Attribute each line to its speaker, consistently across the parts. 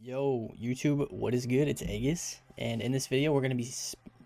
Speaker 1: Yo, YouTube, what is good? It's Aeghis, and in this video, we're going to be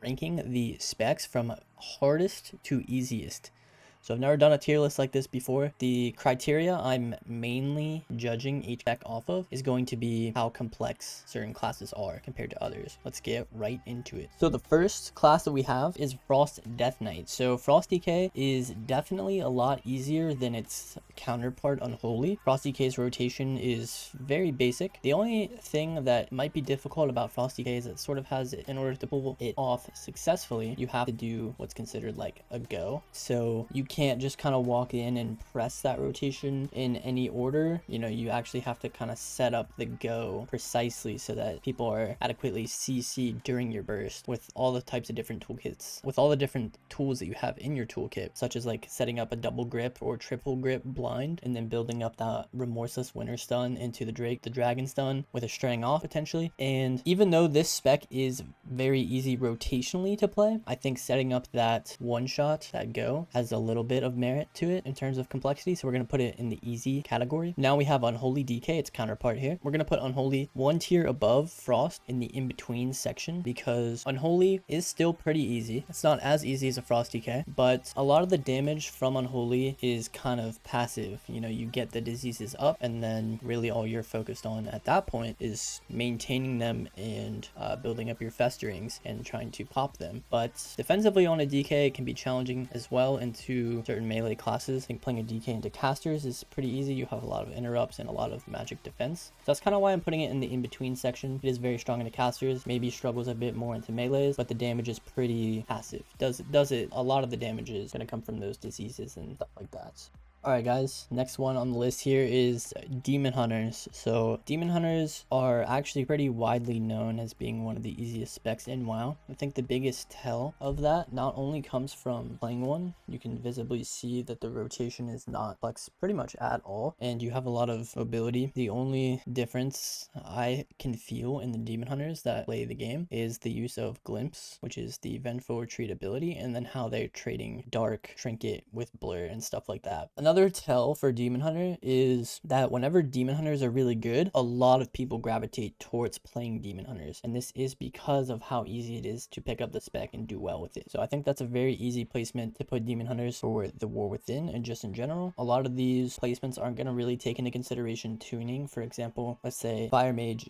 Speaker 1: ranking the specs from hardest to easiest. So I've never done a tier list like this before. The criteria I'm mainly judging each spec off of is going to be how complex certain classes are compared to others. Let's get right into it. So the first class that we have is Frost Death Knight. So Frost DK is definitely a lot easier than its counterpart Unholy. Frost DK's rotation is very basic. The only thing that might be difficult about Frost DK is it sort of has, in order to pull it off successfully, you have to do what's considered like a go. So you can't just kind of walk in and press that rotation in any order. You know, you actually have to kind of set up the go precisely so that people are adequately CC'd during your burst with all the types of different toolkits, with all the different tools that you have in your toolkit, such as like setting up a double grip or triple grip blind, and then building up that remorseless winter stun into the dragon stun with a straying off potentially. And even though this spec is very easy rotationally to play, I think setting up that one shot, that go, has a little bit of merit to it in terms of complexity, so we're going to put it in the easy category. Now we have Unholy DK, its counterpart here. We're going to put Unholy one tier above Frost in the in-between section, because Unholy is still pretty easy. It's not as easy as a Frost DK, but a lot of the damage from Unholy is kind of passive. You know, you get the diseases up, and then really all you're focused on at that point is maintaining them and building up your festerings and trying to pop them. But defensively on a DK, it can be challenging as well into certain melee classes. I think playing a DK into casters is pretty easy. You have a lot of interrupts and a lot of magic defense. So that's kind of why I'm putting it in the in-between section. It is very strong into casters, maybe struggles a bit more into melees, but the damage is pretty passive. A lot of the damage is going to come from those diseases and stuff like that. Alright guys, next one on the list here is Demon Hunters. So Demon Hunters are actually pretty widely known as being one of the easiest specs in WoW. I think the biggest tell of that not only comes from playing one, you can visibly see that the rotation is not flex pretty much at all, and you have a lot of mobility. The only difference I can feel in the Demon Hunters that play the game is the use of Glimpse, which is the vengeful retreat ability, and then how they're trading Dark, Trinket with Blur and stuff like that. Another tell for Demon Hunter is that whenever Demon Hunters are really good, a lot of people gravitate towards playing Demon Hunters, and this is because of how easy it is to pick up the spec and do well with it. So I think that's a very easy placement to put Demon Hunters for the War Within, and just in general, a lot of these placements aren't going to really take into consideration tuning. For example, let's say Fire Mage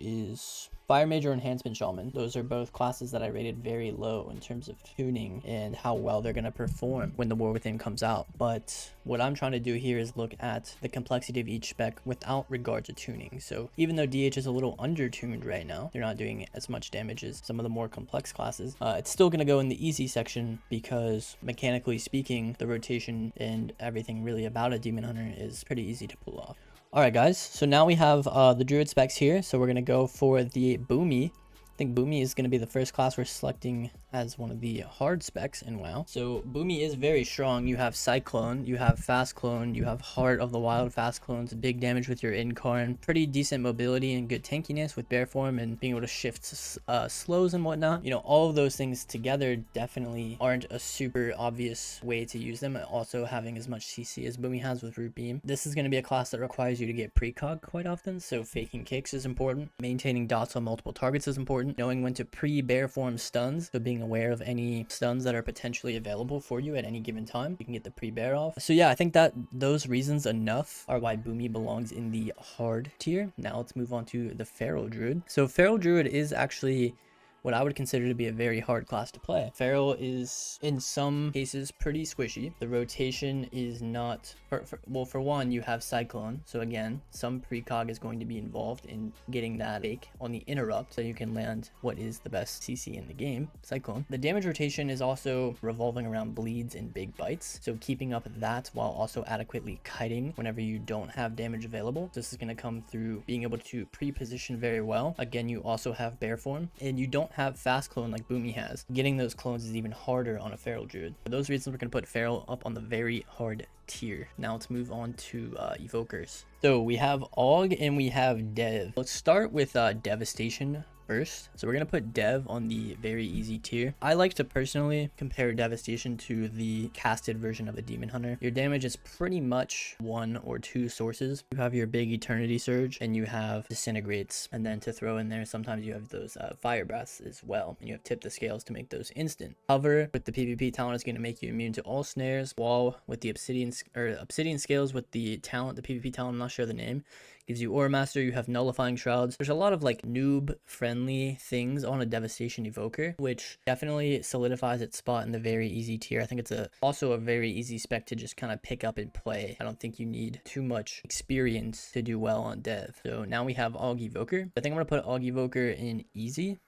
Speaker 1: or Enhancement Shaman. Those are both classes that I rated very low in terms of tuning and how well they're going to perform when the War Within comes out. But what I'm trying to do here is look at the complexity of each spec without regard to tuning. So even though DH is a little under-tuned right now, they're not doing as much damage as some of the more complex classes, it's still going to go in the easy section, because mechanically speaking, the rotation and everything really about a Demon Hunter is pretty easy to pull off. Alright guys, so now we have the Druid specs here, so we're going to go for the Boomy. I think Boomy is going to be the first class we're selecting as one of the hard specs in WoW. So Boomy is very strong. You have Cyclone, you have Fast Clone, you have Heart of the Wild Fast Clones, big damage with your Incarn, pretty decent mobility and good tankiness with Bear Form and being able to shift slows and whatnot. You know, all of those things together definitely aren't a super obvious way to use them. Also having as much CC as Boomy has with Root Beam. This is going to be a class that requires you to get precog quite often, so faking kicks is important. Maintaining dots on multiple targets is important. Knowing when to pre-bear form stuns, so being aware of any stuns that are potentially available for you at any given time, you can get the pre-bear off. So yeah, I think that those reasons enough are why Boomy belongs in the hard tier. Now let's move on to the Feral Druid. So Feral Druid is actually what I would consider to be a very hard class to play. Feral is in some cases pretty squishy. The rotation is not, well, for one, you have Cyclone, so again, some precog is going to be involved in getting that fake on the interrupt so you can land what is the best CC in the game, Cyclone. The damage rotation is also revolving around bleeds and big bites, so keeping up that while also adequately kiting whenever you don't have damage available. This is going to come through being able to pre-position very well. Again, you also have Bear Form, and you don't have Fast Clone like Boomy has. Getting those clones is even harder on a Feral Druid. For those reasons, we're going to put Feral up on the very hard tier. Now let's move on to Evokers. So we have Aug and we have Dev. Let's start with Devastation first. So we're going to put Dev on the very easy tier. I like to personally compare Devastation to the casted version of a Demon Hunter. Your damage is pretty much one or two sources. You have your big Eternity Surge and you have Disintegrates. And then to throw in there, sometimes you have those Fire Breaths as well. And you have Tip the Scales to make those instant. Hover with the PvP talent is going to make you immune to all snares. Wall with the Obsidian Scales with the talent, the PvP talent, I'm not sure the name. Gives you Aura Master, you have Nullifying Shrouds. There's a lot of like noob friendly things on a Devastation Evoker, which definitely solidifies its spot in the very easy tier. I think it's also a very easy spec to just kind of pick up and play. I don't think you need too much experience to do well on Dev. So now we have Aug Evoker. I think I'm going to put Aug Evoker in easy,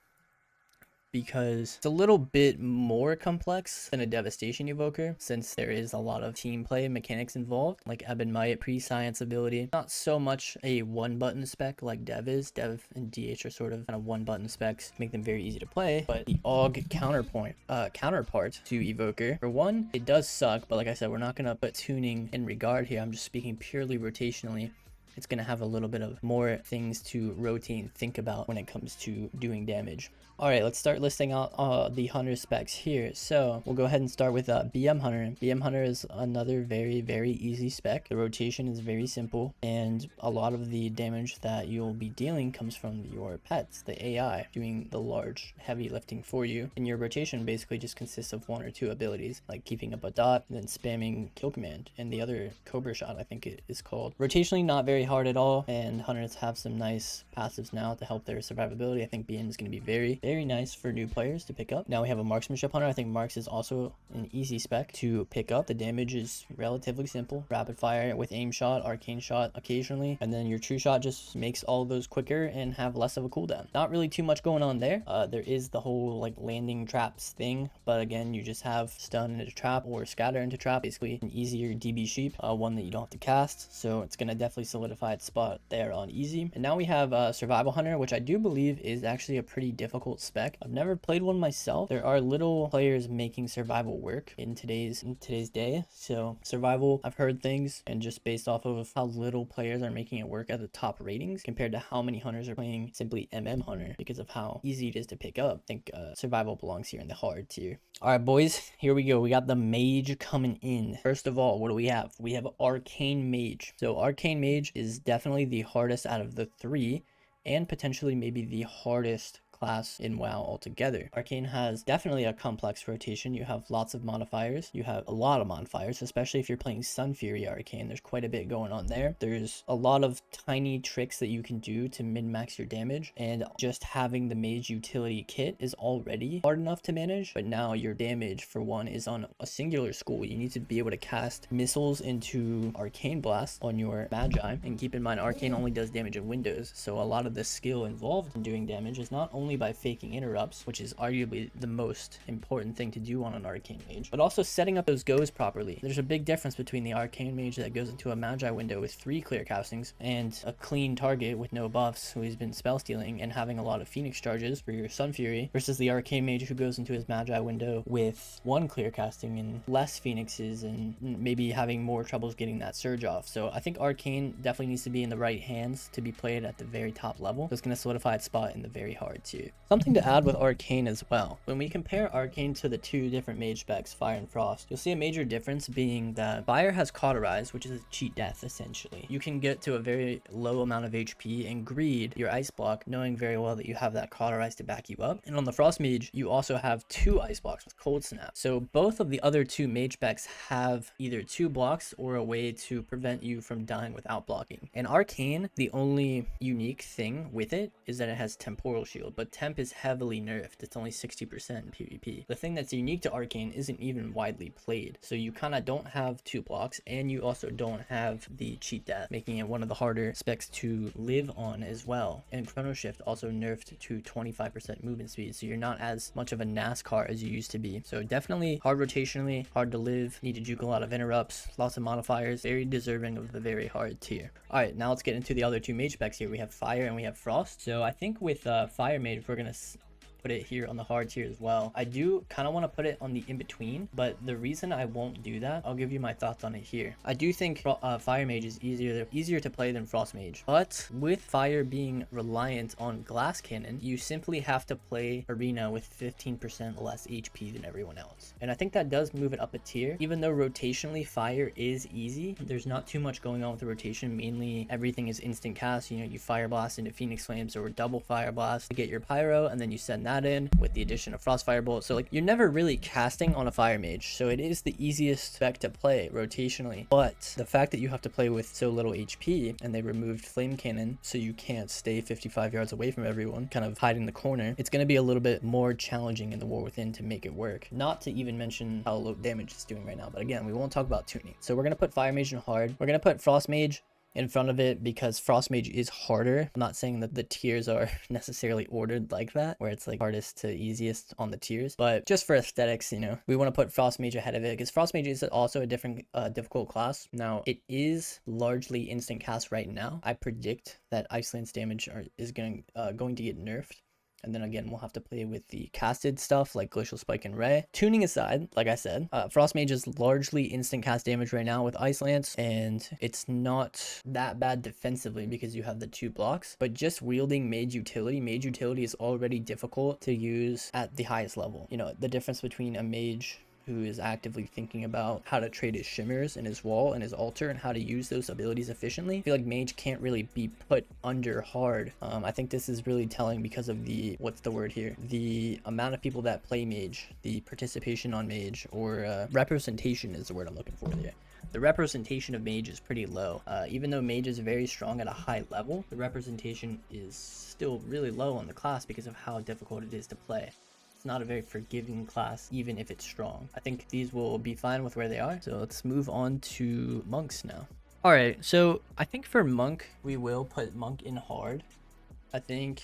Speaker 1: because it's a little bit more complex than a Devastation Evoker, since there is a lot of team play mechanics involved, like Ebb and Might, pre-science ability. Not so much a one-button spec like Dev is. Dev and DH are sort of kind of one-button specs, make them very easy to play, but the Aug counterpart to Evoker, for one, it does suck, but like I said, we're not going to put tuning in regard here. I'm just speaking purely rotationally. It's going to have a little bit of more things to rotate and think about when it comes to doing damage. Alright, let's start listing out the Hunter specs here. So we'll go ahead and start with BM Hunter. BM Hunter is another very, very easy spec. The rotation is very simple, and a lot of the damage that you'll be dealing comes from your pets, the AI, doing the large, heavy lifting for you. And your rotation basically just consists of one or two abilities, like keeping up a dot, and then spamming Kill Command, and the other Cobra Shot, I think it is called. Rotationally, not very hard at all, and Hunters have some nice passives now to help their survivability. I think BM is going to be very nice for new players to pick up. Now we have a Marksmanship Hunter. I think Marks is also an easy spec to pick up. The damage is relatively simple. Rapid fire with aim shot, arcane shot occasionally, and then your true shot just makes all those quicker and have less of a cooldown. Not really too much going on there. There is the whole like landing traps thing, but again, you just have stun into trap or scatter into trap. Basically an easier DB sheep, one that you don't have to cast. So it's going to definitely solidify its spot there on easy. And now we have Survival Hunter, which I do believe is actually a pretty difficult spec. I've never played one myself. There are little players making survival work in today's day. So survival, I've heard things, and just based off of how little players are making it work at the top ratings compared to how many hunters are playing simply Hunter because of how easy it is to pick up. I think survival belongs here in the hard tier. All right, boys, here we go. We got the Mage coming in. First of all, what do we have? We have Arcane Mage. So Arcane Mage is definitely the hardest out of the three, and potentially maybe the hardest class in WoW altogether. Arcane has definitely a complex rotation. You have lots of modifiers. You have a lot of modifiers, especially if you're playing Sun Fury Arcane. There's quite a bit going on there. There's a lot of tiny tricks that you can do to min-max your damage, and just having the Mage utility kit is already hard enough to manage, but now your damage, for one, is on a singular school. You need to be able to cast missiles into Arcane Blast on your Magi, and keep in mind Arcane only does damage in windows, so a lot of the skill involved in doing damage is not only by faking interrupts, which is arguably the most important thing to do on an Arcane Mage, but also setting up those goes properly. There's a big difference between the Arcane Mage that goes into a Magi window with 3 clear castings and a clean target with no buffs who has been spell stealing and having a lot of Phoenix charges for your Sun Fury, versus the Arcane Mage who goes into his Magi window with 1 clear casting and less Phoenixes and maybe having more troubles getting that surge off. So I think Arcane definitely needs to be in the right hands to be played at the very top level. So it's going to solidify its spot in the very hard tier. Something to add with Arcane as well. When we compare Arcane to the 2 different mage specs, Fire and Frost, you'll see a major difference being that Fire has Cauterize, which is a cheat death essentially. You can get to a very low amount of HP and greed your Ice Block, knowing very well that you have that Cauterize to back you up. And on the Frost Mage, you also have 2 Ice Blocks with Cold Snap. So both of the other 2 mage specs have either 2 blocks or a way to prevent you from dying without blocking. And Arcane, the only unique thing with it is that it has Temporal Shield, but Temp is heavily nerfed. It's only 60% in PvP. The thing that's unique to Arcane isn't even widely played, so you kind of don't have 2 blocks, and you also don't have the cheat death, making it one of the harder specs to live on as well. And Chrono Shift also nerfed to 25% movement speed, so you're not as much of a NASCAR as you used to be. So definitely hard rotationally, hard to live, need to juke a lot of interrupts, lots of modifiers, very deserving of the very hard tier. Alright, now let's get into the other 2 mage specs here. We have Fire and we have Frost. So I think with Fire Mage, we're gonna put it here on the hard tier as well. I do kind of want to put it on the in-between, but the reason I won't do that, I'll give you my thoughts on it here. I do think Fire Mage is easier to play than Frost Mage, but with Fire being reliant on Glass Cannon, you simply have to play Arena with 15% less HP than everyone else. And I think that does move it up a tier. Even though rotationally Fire is easy, there's not too much going on with the rotation. Mainly everything is instant cast. You know, you Fire Blast into Phoenix Flames or double Fire Blast to get your Pyro, and then you send that in with the addition of Frost Firebolt. So like, you're never really casting on a Fire Mage, so it is the easiest spec to play rotationally. But the fact that you have to play with so little HP, and they removed Flame Cannon so you can't stay 55 yards away from everyone, kind of hiding the corner, it's going to be a little bit more challenging in the War Within to make it work. Not to even mention how low damage it's doing right now, but again, we won't talk about tuning. So we're going to put Fire Mage in hard. We're going to put Frost Mage in front of it because Frost Mage is harder. I'm not saying that the tiers are necessarily ordered like that, where it's like hardest to easiest on the tiers, but just for aesthetics, you know, we want to put Frost Mage ahead of it because Frost Mage is also a different difficult class. Now, it is largely instant cast right now. I predict that Ice Lance damage is going to get nerfed. And then again, we'll have to play with the casted stuff like Glacial Spike and Ray. Tuning aside, like I said, Frost Mage is largely instant cast damage right now with Ice Lance, and it's not that bad defensively because you have the 2 blocks, but just wielding Mage utility is already difficult to use at the highest level. You know, the difference between a Mage who is actively thinking about how to trade his shimmers and his wall and his altar and how to use those abilities efficiently. I feel like Mage can't really be put under hard. I think this is really telling because of the, what's the word here? The amount of people that play Mage, the participation on Mage, or representation is the word I'm looking for there. The representation of Mage is pretty low. Even though Mage is very strong at a high level, the representation is still really low on the class because of how difficult it is to play. It's not a very forgiving class, even if it's strong. I think these will be fine with where they are. So let's move on to Monks now. All right, so I think for Monk, we will put Monk in hard. I think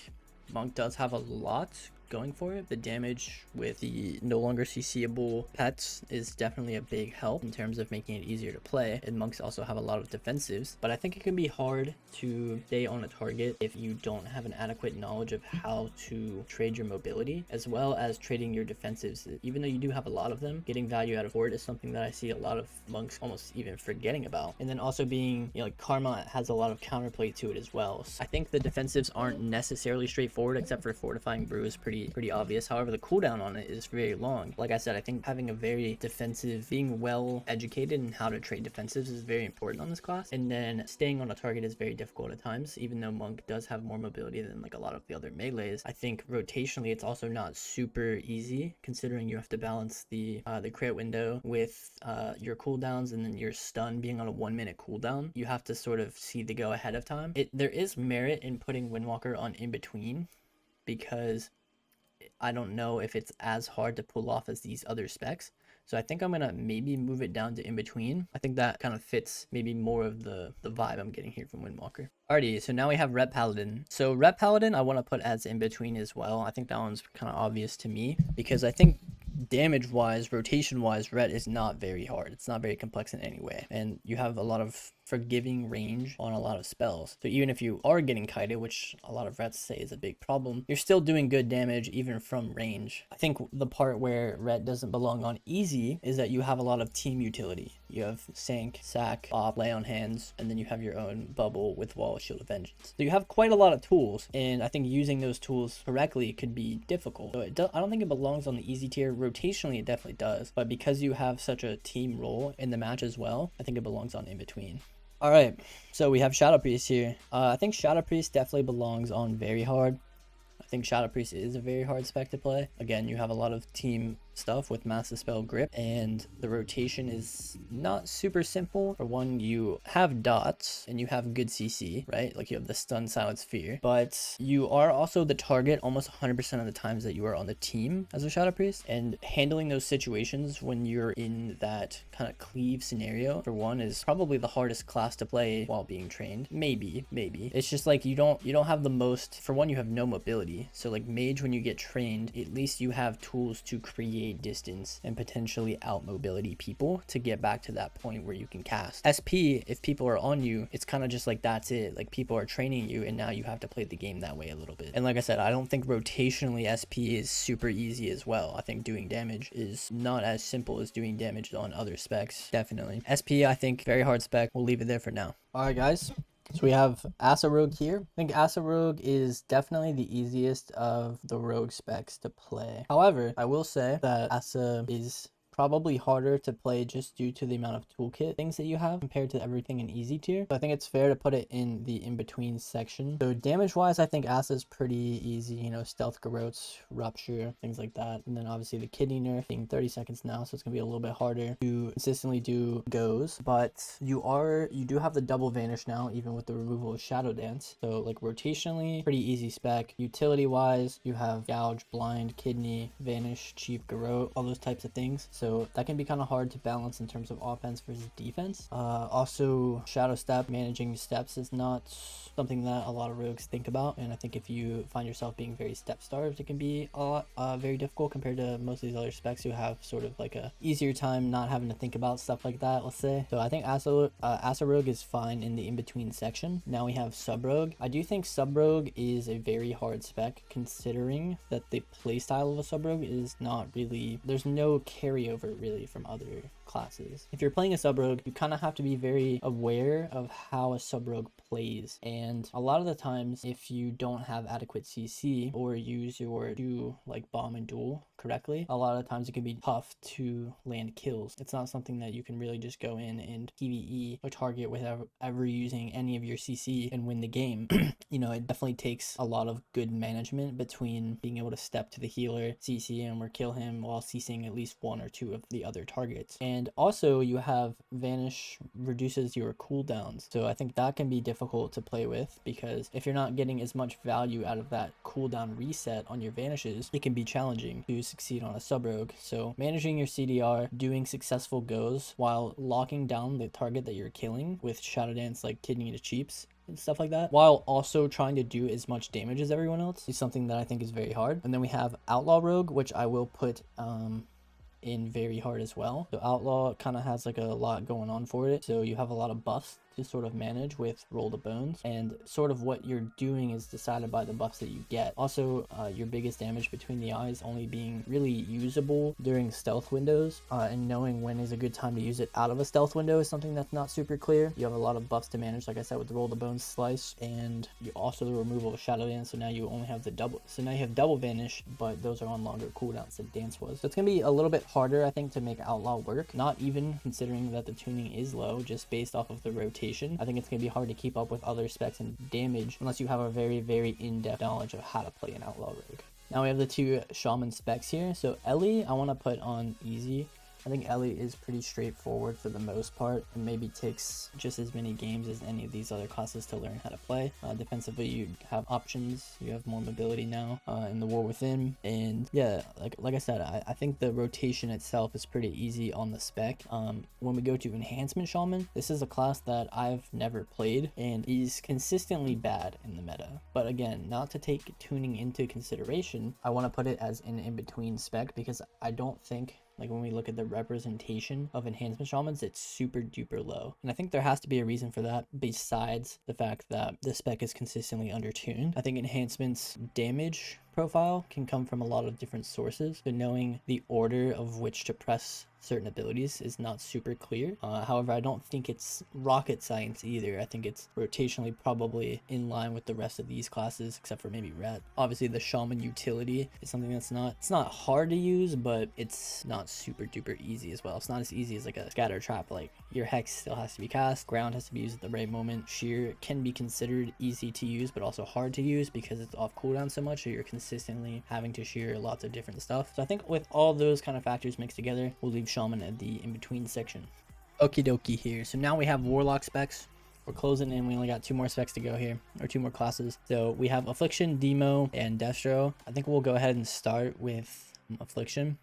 Speaker 1: Monk does have a lot going for it. The damage with the no longer CCable pets is definitely a big help in terms of making it easier to play, and Monks also have a lot of defensives, but I think it can be hard to stay on a target if you don't have an adequate knowledge of how to trade your mobility as well as trading your defensives. Even though you do have a lot of them, getting value out of horde is something that I see a lot of Monks almost even forgetting about. And then also being, you know, like Karma has a lot of counterplay to it as well. So I think the defensives aren't necessarily straightforward, except for Fortifying Brew is pretty obvious. However, the cooldown on it is very long. Like I said, I think having a very defensive, being well educated in how to trade defensives is very important on this class. And then staying on a target is very difficult at times, even though Monk does have more mobility than like a lot of the other melees. I think rotationally it's also not super easy, considering you have to balance the crit window with your cooldowns and then your stun being on a 1 minute cooldown. You have to sort of see the go ahead of time. There is merit in putting Windwalker on in between, because I don't know if it's as hard to pull off as these other specs. So I think I'm gonna maybe move it down to in between. I think that kind of fits maybe more of the vibe I'm getting here from Windwalker. Alrighty, so now we have Ret Paladin. So Ret Paladin I want to put as in between as well. I think that one's kind of obvious to me because I think damage wise, rotation wise, Ret is not very hard. It's not very complex in any way, and you have a lot of forgiving range on a lot of spells. So even if you are getting kited, which a lot of Rets say is a big problem, you're still doing good damage even from range. I think the part where Ret doesn't belong on easy is that you have a lot of team utility. You have Sank, Sack, Op, Lay on Hands, and then you have your own bubble with Wall, Shield of Vengeance. So you have quite a lot of tools, and I think using those tools correctly could be difficult. So I don't think it belongs on the easy tier. Rotationally it definitely does, but because you have such a team role in the match as well, I think it belongs on in between. Alright, so we have Shadow Priest here. I think Shadow Priest definitely belongs on very hard. I think Shadow Priest is a very hard spec to play. Again, you have a lot of team stuff with Massive Spell Grip, and the rotation is not super simple. For one, you have dots and you have good CC, right? Like you have the Stun, Silence, Fear, but you are also the target almost 100% of the times that you are on the team as a Shadow Priest, and handling those situations when you're in that kind of cleave scenario, for one, is probably the hardest class to play while being trained. Maybe. It's just like you don't have the most, for one, you have no mobility. So like Mage, when you get trained, at least you have tools to create navigate distance and potentially out mobility people to get back to that point where you can cast. SP, if people are on you, it's kind of just like that's it. Like people are training you and now you have to play the game that way a little bit. And like I said, I don't think rotationally SP is super easy as well. I think doing damage is not as simple as doing damage on other specs. Definitely. SP, I think very hard spec. We'll leave it there for now. Alright guys. So we have Asa Rogue here. I think Asa Rogue is definitely the easiest of the rogue specs to play. However, I will say that Asa is probably harder to play just due to the amount of toolkit things that you have compared to everything in easy tier. So I think it's fair to put it in the in-between section. So damage wise, I think Asa is pretty easy, you know, stealth garrotes, rupture, things like that. And then obviously the kidney nerf being 30 seconds now, so it's gonna be a little bit harder to consistently do goes. But you do have the double vanish now, even with the removal of shadow dance. So like rotationally, pretty easy spec. Utility wise, you have gouge, blind, kidney, vanish, chief garrote, all those types of things. So that can be kind of hard to balance in terms of offense versus defense. Also, shadow step, managing steps is not something that a lot of rogues think about. And I think if you find yourself being very step starved, it can be a lot very difficult compared to most of these other specs who have sort of like a easier time not having to think about stuff like that, let's say. So I think Asa Rogue is fine in the in-between section. Now we have Sub Rogue. I do think Sub Rogue is a very hard spec considering that the playstyle of a Sub Rogue is not really, there's no carryover really from other classes. If you're playing a sub rogue, you kind of have to be very aware of how a sub rogue plays, and a lot of the times if you don't have adequate CC or use your do like bomb and duel correctly, a lot of times it can be tough to land kills. It's not something that you can really just go in and PvE a target without ever using any of your CC and win the game. You know, it definitely takes a lot of good management between being able to step to the healer, CC him or kill him while CCing at least one or two of the other targets. And also you have vanish reduces your cooldowns, so I think that can be difficult to play with, because if you're not getting as much value out of that cooldown reset on your vanishes, it can be challenging to succeed on a sub rogue. So managing your CDR, doing successful goes while locking down the target that you're killing with shadow dance like kidney to cheaps and stuff like that, while also trying to do as much damage as everyone else, is something that I think is very hard. And then we have Outlaw Rogue, which I will put in very hard as well. So Outlaw kind of has like a lot going on for it, so you have a lot of buffs to sort of manage with roll the bones, and sort of what you're doing is decided by the buffs that you get. Also, your biggest damage between the eyes only being really usable during stealth windows, and knowing when is a good time to use it out of a stealth window is something that's not super clear. You have a lot of buffs to manage, like I said, with the roll the bones slice, and you also the removal of shadow dance, so now you only have the double, so now you have double vanish, but those are on longer cooldowns than dance was. So it's gonna be a little bit harder, I think, to make Outlaw work, not even considering that the tuning is low, just based off of the rotation. I think it's going to be hard to keep up with other specs and damage unless you have a very, very in-depth knowledge of how to play an Outlaw Rogue. Now we have the two Shaman specs here. So Ellie, I want to put on easy. I think Ellie is pretty straightforward for the most part, and maybe takes just as many games as any of these other classes to learn how to play. Defensively, you have options, you have more mobility now in the War Within, and yeah, like I said, I think the rotation itself is pretty easy on the spec. When we go to Enhancement Shaman, this is a class that I've never played and is consistently bad in the meta. But again, not to take tuning into consideration, I want to put it as an in-between spec, because I don't think, like when we look at the representation of enhancement shamans, it's super duper low. And I think there has to be a reason for that besides the fact that the spec is consistently undertuned. I think enhancement's damage profile can come from a lot of different sources, but knowing the order of which to press certain abilities is not super clear. However, I don't think it's rocket science either. I think it's rotationally probably in line with the rest of these classes, except for maybe Ret. Obviously, the Shaman utility is something that's it's not hard to use, but it's not super duper easy as well. It's not as easy as like a scatter trap. Like your Hex still has to be cast, ground has to be used at the right moment. Shear can be considered easy to use, but also hard to use because it's off cooldown so much, so you're consistently having to shear lots of different stuff. So I think with all those kind of factors mixed together, we'll leave Shaman at the in-between section. Okie dokie here. So now we have Warlock specs. We're closing in. We only got 2 more specs to go here, or 2 more classes. So we have Affliction, Demo, and Destro. I think we'll go ahead and start with Affliction.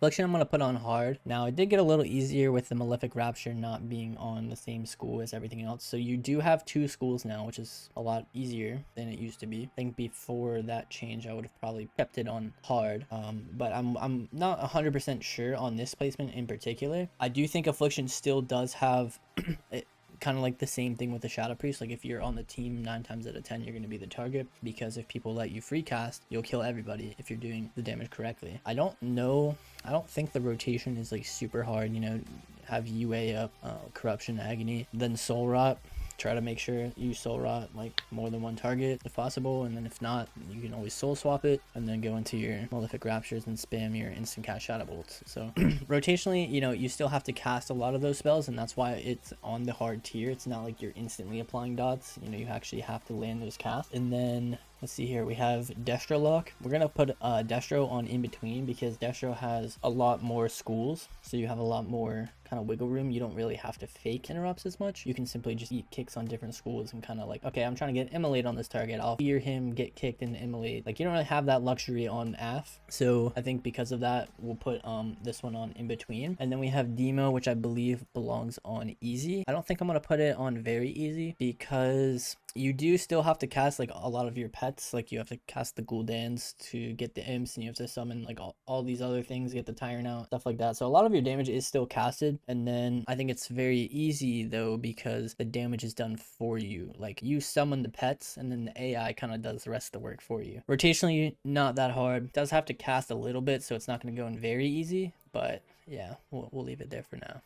Speaker 1: Affliction I'm going to put on hard. Now it did get a little easier with the Malefic Rapture not being on the same school as everything else. So you do have 2 schools now, which is a lot easier than it used to be. I think before that change I would have probably kept it on hard. But I'm not 100% sure on this placement in particular. I do think Affliction still does have kind of like the same thing with the Shadow Priest. Like if you're on the team 9 times out of 10 you're going to be the target, because if people let you free cast you'll kill everybody if you're doing the damage correctly. I don't think the rotation is like super hard, you know, have UA up, corruption, agony, then soul rot. Try to make sure you soul rot like more than 1 target if possible, and then if not you can always soul swap it and then go into your Malefic Raptures and spam your instant cast Shadow Bolts. So rotationally, you know, you still have to cast a lot of those spells, and that's why it's on the hard tier. It's not like you're instantly applying dots, you know, you actually have to land those casts. And then let's see here, we have Destro Lock. We're gonna put Destro on in between because Destro has a lot more schools, so you have a lot more kind of wiggle room. You don't really have to fake interrupts as much. You can simply just eat kicks on different schools and kind of like, okay, I'm trying to get immolate on this target, I'll fear him, get kicked and immolate. Like you don't really have that luxury on AF. So I think because of that we'll put this one on in between. And then we have Demo, which I believe belongs on easy. I don't think I'm gonna put it on very easy because you do still have to cast like a lot of your pets. Like you have to cast the Gul'dans to get the imps, and you have to summon like all these other things, get the Tyrant out, stuff like that. So a lot of your damage is still casted. And then I think it's very easy though because the damage is done for you. Like you summon the pets and then the AI kind of does the rest of the work for you. Rotationally not that hard. It does have to cast a little bit, so it's not going to go in very easy, but yeah, we'll leave it there for now.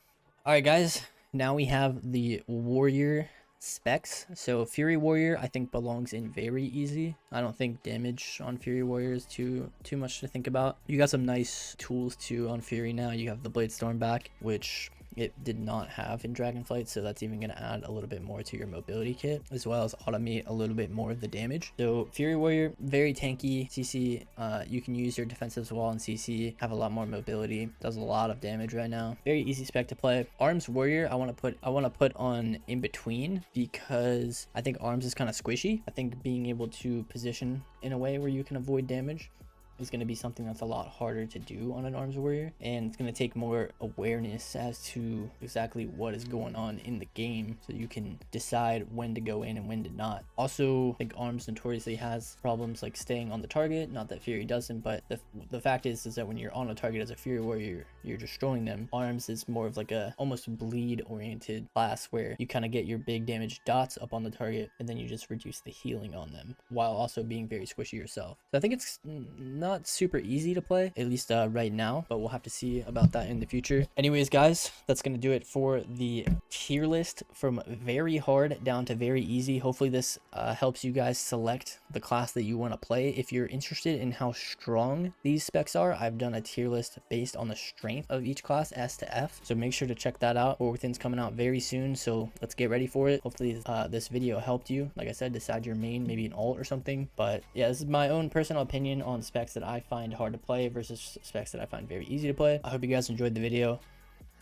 Speaker 1: All right guys, now we have the warrior specs. So Fury Warrior I think belongs in very easy. I don't think damage on Fury Warrior is too much to think about. You got some nice tools too on Fury now. You have the Blade Storm back, which it did not have in Dragonflight, so that's even going to add a little bit more to your mobility kit, as well as automate a little bit more of the damage. So Fury Warrior, very tanky. CC, you can use your defensive wall and CC, have a lot more mobility, does a lot of damage right now. Very easy spec to play. Arms Warrior I want to put on in between because I think Arms is kind of squishy. I think being able to position in a way where you can avoid damage is going to be something that's a lot harder to do on an Arms Warrior, and it's going to take more awareness as to exactly what is going on in the game so you can decide when to go in and when to not. Also, I think Arms notoriously has problems like staying on the target, not that Fury doesn't, but the fact is that when you're on a target as a Fury Warrior you're destroying them. Arms is more of like a almost bleed oriented class where you kind of get your big damage dots up on the target and then you just reduce the healing on them while also being very squishy yourself. So I think it's not super easy to play, at least right now, but we'll have to see about that in the future. Anyways guys, that's gonna do it for the tier list from very hard down to very easy. Hopefully this helps you guys select the class that you want to play. If you're interested in how strong these specs are, I've done a tier list based on the strength of each class, S to F, so make sure to check that out. Everything's coming out very soon, so let's get ready for it. Hopefully this video helped you, like I said, decide your main, maybe an alt or something. But yeah, this is my own personal opinion on specs that I find hard to play versus specs that I find very easy to play. I hope you guys enjoyed the video,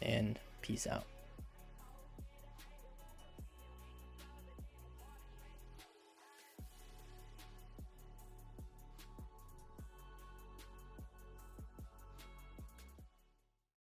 Speaker 1: and peace out.